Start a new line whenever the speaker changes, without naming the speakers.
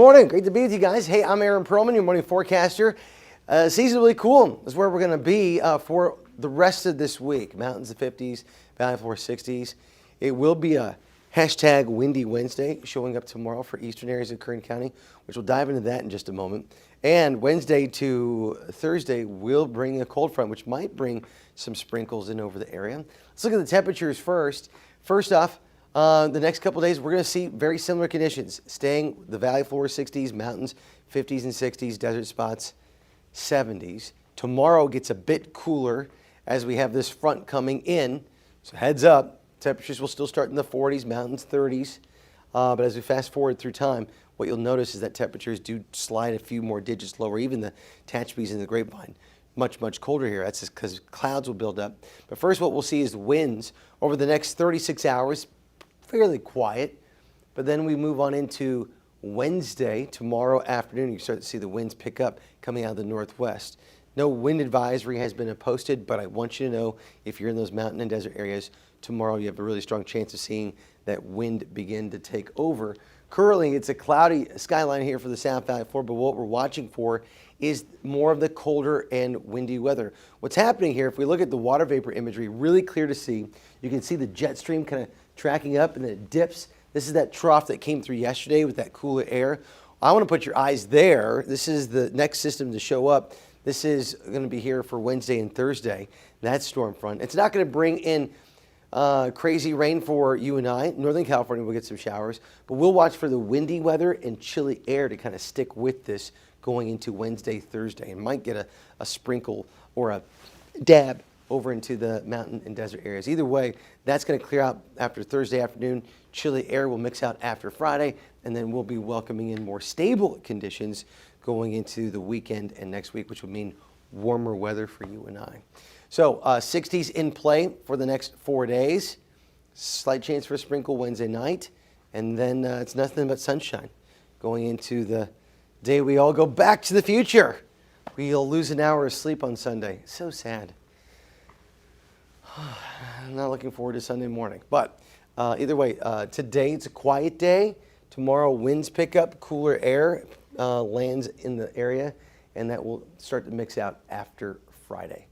Morning, great to be with you guys. Hey, I'm Aaron Perlman, your morning forecaster. Seasonally cool is where we're going to be for the rest of this week. Mountains of 50s, valley floor 60s. It will be a hashtag windy Wednesday showing up tomorrow for eastern areas of Kern County, which we'll dive into that in just a moment. And Wednesday to Thursday will bring a cold front, which might bring some sprinkles in over the area. Let's look at the temperatures first. First off, the next couple of days, we're going to see very similar conditions, staying the valley floor 60s, mountains 50s and 60s, desert spots 70s. Tomorrow gets a bit cooler as we have this front coming in. So heads up, temperatures will still start in the 40s, mountains 30s. But as we fast forward through time, what you'll notice is that temperatures do slide a few more digits lower, even the Tehachapi's and the Grapevine. Much colder here. That's just because clouds will build up. But first, what we'll see is winds over the next 36 hours. Fairly quiet, but then we move on into Wednesday, tomorrow afternoon. You start to see the winds pick up coming out of the northwest. No wind advisory has been posted, but I want you to know if you're in those mountain and desert areas, tomorrow you have a really strong chance of seeing that wind begin to take over. Currently, it's a cloudy skyline here for the South Valley floor, but what we're watching for is more of the colder and windy weather. What's happening here, if we look at the water vapor imagery, really clear to see. You can see the jet stream kind of tracking up and then it dips. This is that trough that came through yesterday with that cooler air. I want to put your eyes there. This is the next system to show up. This is going to be here for Wednesday and Thursday, that storm front. It's not going to bring in crazy rain for you and I. Northern California will get some showers, but we'll watch for the windy weather and chilly air to kind of stick with this going into Wednesday, Thursday, and might get a sprinkle or a dab over into the mountain and desert areas. Either way, that's going to clear out after Thursday afternoon. Chilly air will mix out after Friday, and then we'll be welcoming in more stable conditions going into the weekend and next week, which will mean warmer weather for you and I. So 60s in play for the next 4 days. Slight chance for a sprinkle Wednesday night, and then it's nothing but sunshine going into the day we all go back to the future. We'll lose an hour of sleep on Sunday. So sad. I'm not looking forward to Sunday morning. But either way, today it's a quiet day. Tomorrow winds pick up, cooler air lands in the area, and that will start to mix out after Friday.